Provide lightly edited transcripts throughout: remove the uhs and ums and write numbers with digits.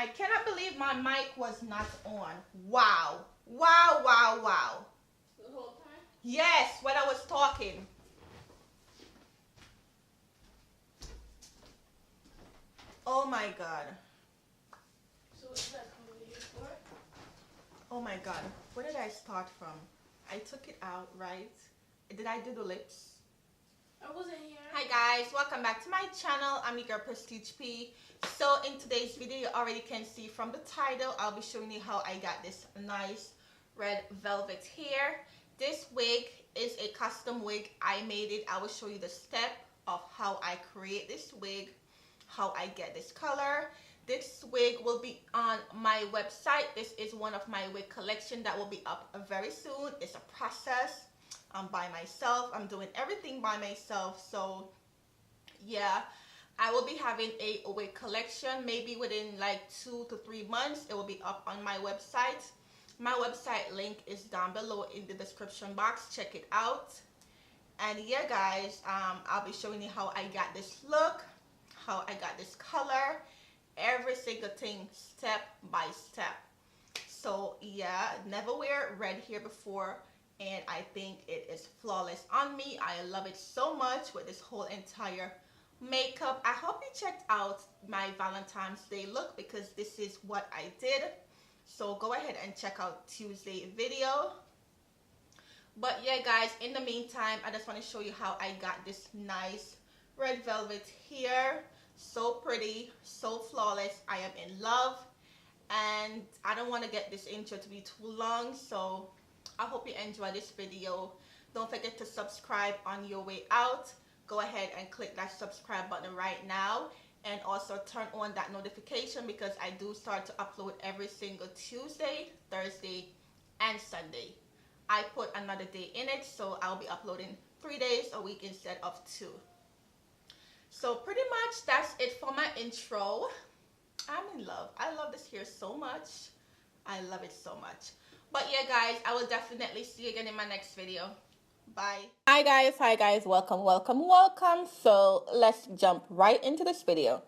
I cannot believe my mic was not on. Wow. Wow, wow, wow. The whole time? Yes, when I was talking. Oh my God. So what's that coming here for? Oh my God. Where did I start from? I took it out, right? Did I do the lips? I wasn't here. Hi guys, welcome back to my channel. I'm your girl Prestige P. So in today's video, you already can see from the title, I'll be showing you how I got this nice red velvet hair. This wig is a custom wig. I made it. I will show you the step of how I create this wig, how I get this color. This wig will be on my website. This is one of my wig collection that will be up very soon. It's a process. I'm by myself. I'm doing everything by myself. So yeah, I will be having a wig collection. Maybe within like 2 to 3 months, it will be up on my website. My website link is down below in the description box. Check it out. And yeah guys, I'll be showing you how I got this look, how I got this color, every single thing step by step. So yeah, never wear red hair before, and I think it is flawless on me. I love it so much with this whole entire makeup. I hope you checked out my Valentine's Day look because this is what I did. So go ahead and check out Tuesday video. But yeah guys, in the meantime, I just want to show you how I got this nice red velvet hair. So pretty, so flawless. I am in love, and I don't want to get this intro to be too long, so I hope you enjoy this video. Don't forget to subscribe on your way out. Go ahead and click that subscribe button right now, and also turn on that notification because I do start to upload every single Tuesday, Thursday, and Sunday. I put another day in it, so I'll be uploading 3 days a week instead of 2. So pretty much that's it for my intro. I'm in love. I love this hair so much. I love it so much. But yeah guys, I will definitely see you again in my next video. Bye. Hi guys, welcome. So let's jump right into this video.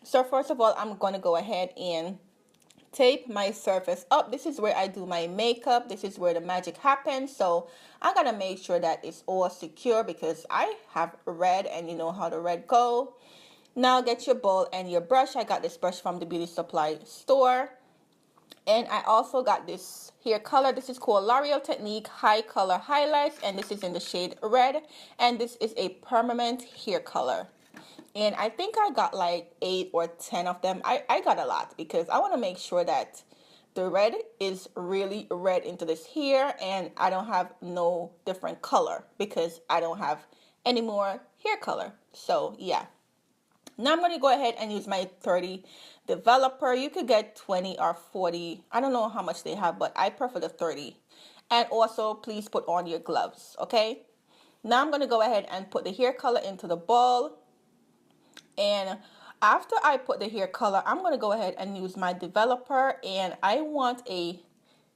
So first of all, I'm going to go ahead and tape my surface up. This is where I do my makeup. This is where the magic happens. So I gotta make sure that it's all secure because I have red, and you know how the red go. Now get your bowl and your brush. I got this brush from the beauty supply store, and I also got this hair color. This is called L'Oreal Technique High Color Highlights, and this is in the shade red, and this is a permanent hair color. And I think I got like 8 or 10 of them. I got a lot because I want to make sure that the red is really red into this hair, and I don't have no different color because I don't have any more hair color. So yeah. Now I'm going to go ahead and use my 30 developer. You could get 20 or 40. I don't know how much they have, but I prefer the 30. And also, please put on your gloves, okay? Now I'm going to go ahead and put the hair color into the bowl. And after I put the hair color, I'm going to go ahead and use my developer. And I want a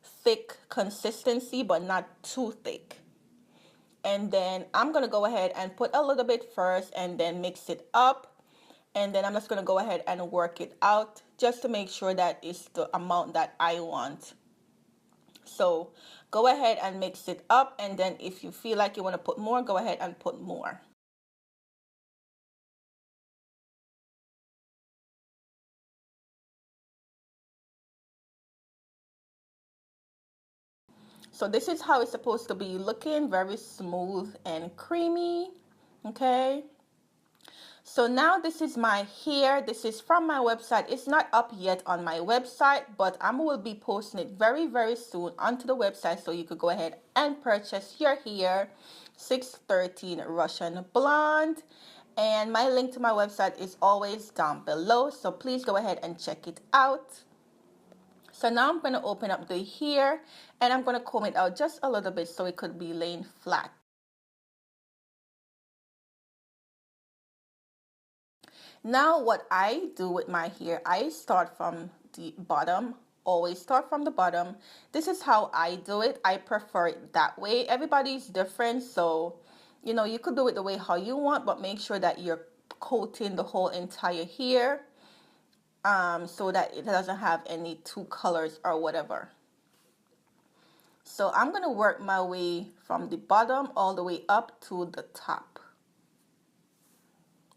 thick consistency, but not too thick. And then I'm going to go ahead and put a little bit first and then mix it up. And then I'm just going to go ahead and work it out just to make sure that it's the amount that I want. So go ahead and mix it up. And then if you feel like you want to put more, go ahead and put more. So this is how it's supposed to be looking, very smooth and creamy, okay? So now this is my hair. This is from my website. It's not up yet on my website, but I will be posting it very soon onto the website, so you could go ahead and purchase your hair. 613 Russian Blonde. And my link to my website is always down below, so please go ahead and check it out. So now I'm going to open up the hair, and I'm going to comb it out just a little bit so it could be laying flat. Now what I do with my hair, I start from the bottom, always start from the bottom. This is how I do it. I prefer it that way. Everybody's different, so you know, you could do it the way how you want, but make sure that you're coating the whole entire hair. so that it doesn't have any two colors or whatever. So I'm going to work my way from the bottom all the way up to the top.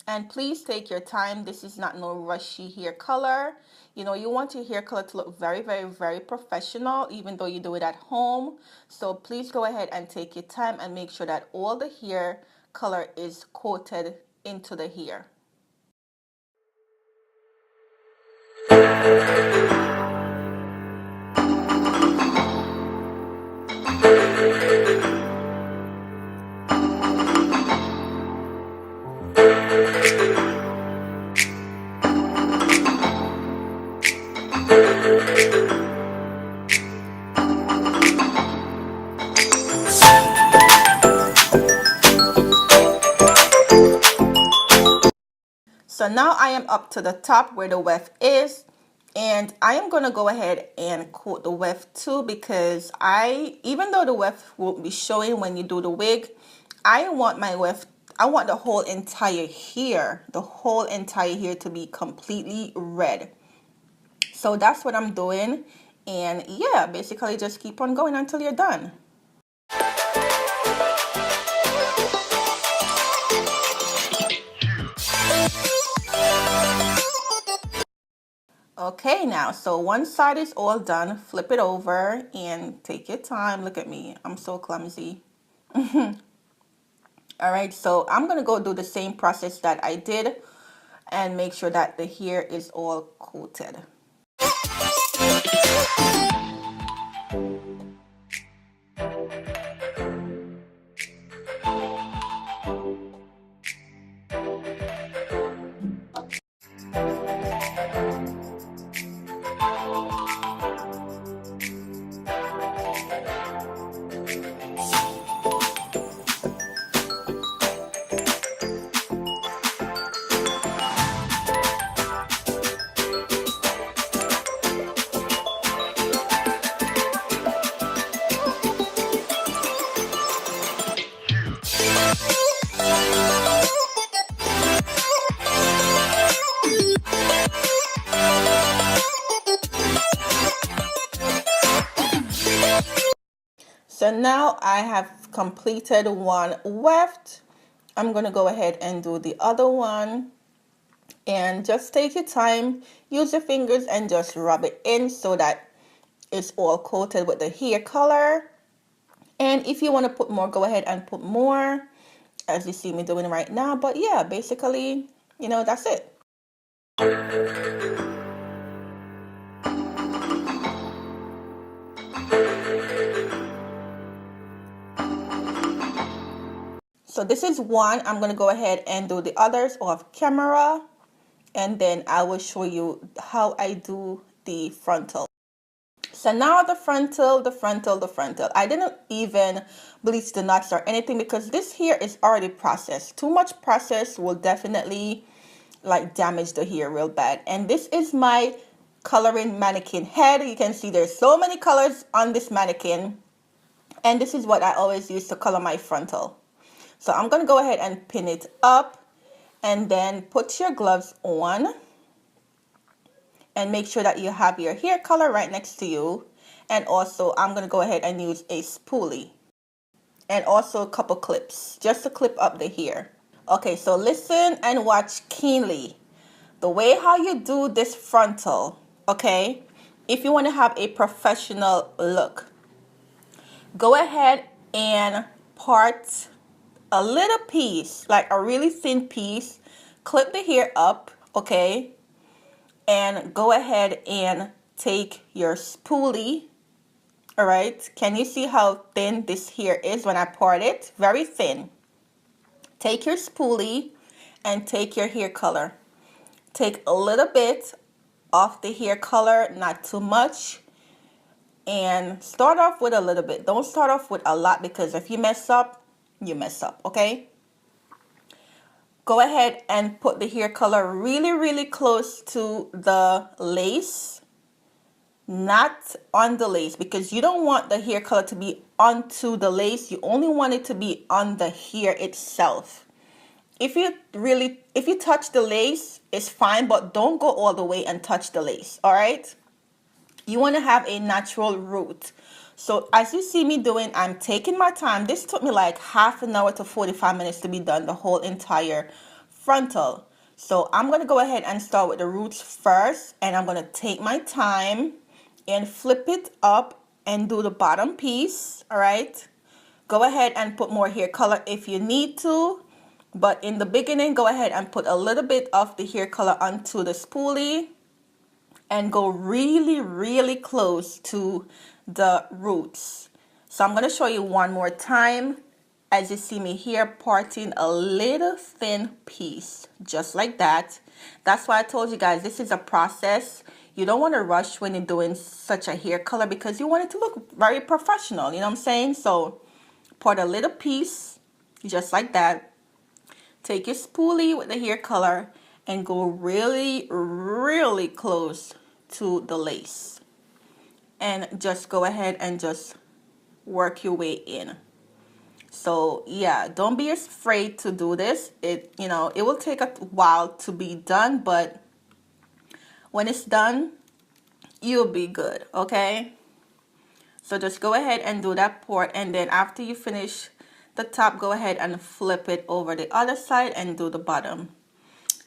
And please take your time. This is not no rushy hair color. You know, you want your hair color to look very, very, very professional, even though you do it at home. So please go ahead and take your time and make sure that all the hair color is coated into the hair. So now I am up to the top where the weft is, and I am going to go ahead and coat the weft too, because even though the weft won't be showing when you do the wig, I want the whole entire hair to be completely red. So that's what I'm doing, and yeah, basically just keep on going until you're done. Okay, now, so one side is all done. Flip it over and take your time. Look at me. I'm so clumsy. All right, so I'm going to go do the same process that I did and make sure that the hair is all coated. So now I have completed one weft. I'm going to go ahead and do the other one. And just take your time, use your fingers and just rub it in so that it's all coated with the hair color. And if you want to put more, go ahead and put more, as you see me doing right now. But yeah, basically, you know, that's it. So this is one. I'm going to go ahead and do the others off camera, and then I will show you how I do the frontal. So now the frontal. I didn't even bleach the knots or anything because this hair is already processed. Too much process will definitely like damage the hair real bad. And this is my coloring mannequin head. You can see there's so many colors on this mannequin. And this is what I always use to color my frontal. So I'm going to go ahead and pin it up and then put your gloves on and make sure that you have your hair color right next to you. And also I'm going to go ahead and use a spoolie and also a couple clips just to clip up the hair. Okay, so listen and watch keenly. The way how you do this frontal, okay, if you want to have a professional look, go ahead and part a little piece, like a really thin piece, clip the hair up, okay, and go ahead and take your spoolie. All right, can you see how thin this hair is when I part it? Very thin. Take your spoolie and take your hair color. Take a little bit off the hair color, not too much, and start off with a little bit. Don't start off with a lot because if you mess up, you mess up, okay? Go ahead and put the hair color really, really close to the lace, not on the lace, because you don't want the hair color to be onto the lace. You only want it to be on the hair itself. if you touch the lace, it's fine, but don't go all the way and touch the lace, all right? You want to have a natural root. So as you see me doing, I'm taking my time. This took me like half an hour to 45 minutes to be done, the whole entire frontal. So I'm going to go ahead and start with the roots first, and I'm going to take my time and flip it up and do the bottom piece, all right? Go ahead and put more hair color if you need to, but in the beginning, go ahead and put a little bit of the hair color onto the spoolie and go really, really close to the roots. So I'm going to show you one more time. As you see me here, parting a little thin piece, just like that. That's why I told you guys, this is a process. You don't want to rush when you're doing such a hair color because you want it to look very professional, you know what I'm saying? So part a little piece, just like that. Take your spoolie with the hair color and go really, really close to the lace. And just go ahead and just work your way in. So yeah, don't be afraid to do this. It will take a while to be done, but when it's done, you'll be good, okay? So just go ahead and do that part, and then after you finish the top, go ahead and flip it over the other side and do the bottom.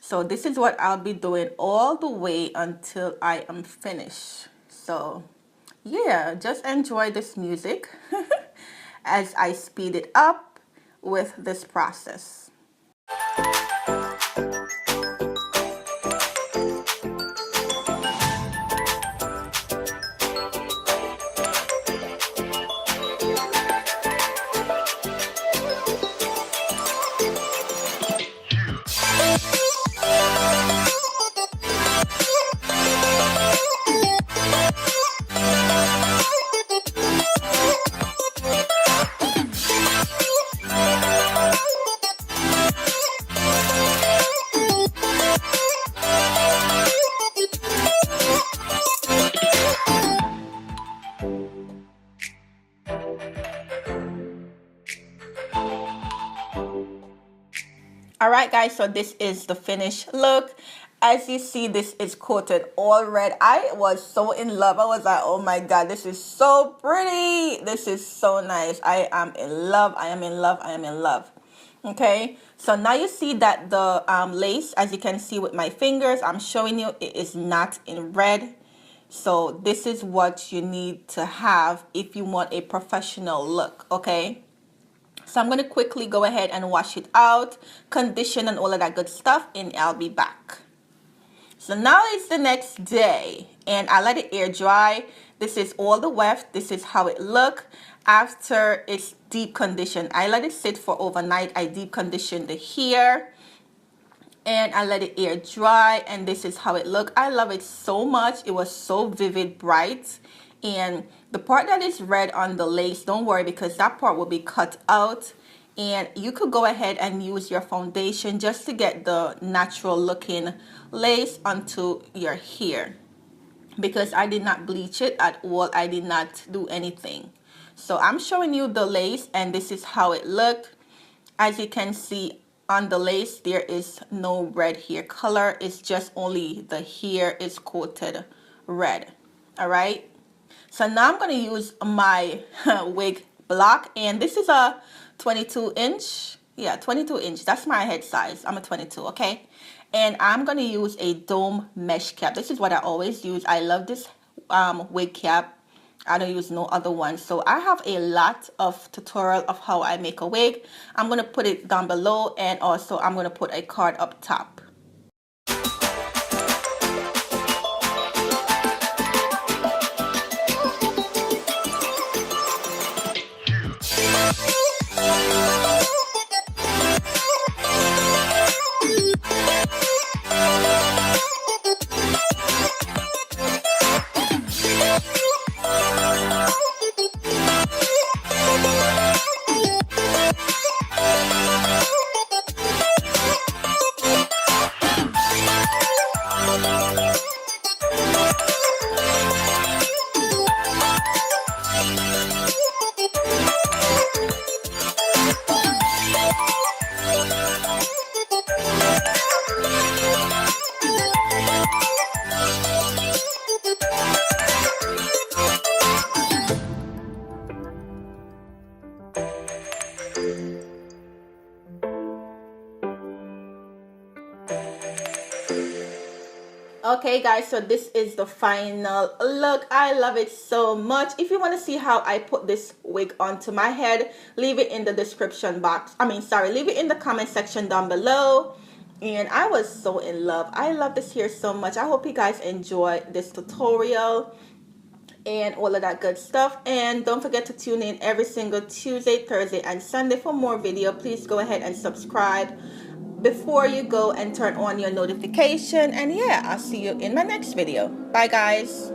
So this is what I'll be doing all the way until I am finished. So yeah, just enjoy this music as I speed it up with this process. Alright guys, so this is the finished look. As you see, this is coated all red. I was so in love. I was like, oh my god, this is so pretty. This is so nice. I am in love. I am in love. I am in love. Okay, so now you see that the lace, as you can see with my fingers, I'm showing you, it is not in red. So this is what you need to have if you want a professional look, okay? So I'm going to quickly go ahead and wash it out, condition and all of that good stuff, and I'll be back. So now it's the next day, and I let it air dry. This is all the weft. This is how it look after it's deep conditioned. I let it sit for overnight. I deep conditioned the hair, and I let it air dry, and this is how it look. I love it so much. It was so vivid, bright. And the part that is red on the lace, don't worry, because that part will be cut out, and you could go ahead and use your foundation just to get the natural looking lace onto your hair, because I did not bleach it at all. I did not do anything. So I'm showing you the lace, and this is how it looked. As you can see on the lace, there is no red hair color. It's just only the hair is coated red. All right. So now I'm going to use my wig block, and this is a 22 inch. Yeah, 22 inch. That's my head size. I'm a 22, okay? And I'm going to use a dome mesh cap. This is what I always use. I love this wig cap. I don't use no other one. So I have a lot of tutorial of how I make a wig. I'm going to put it down below, and also I'm going to put a card up top. Okay guys, so this is the final look. I love it so much. If you want to see how I put this wig onto my head, leave it in the description box. Leave it in the comment section down below. And I was so in love. I love this hair so much. I hope you guys enjoy this tutorial and all of that good stuff. And don't forget to tune in every single Tuesday, Thursday, and Sunday for more video. Please go ahead and subscribe before you go and turn on your notification. And yeah, I'll see you in my next video. Bye guys.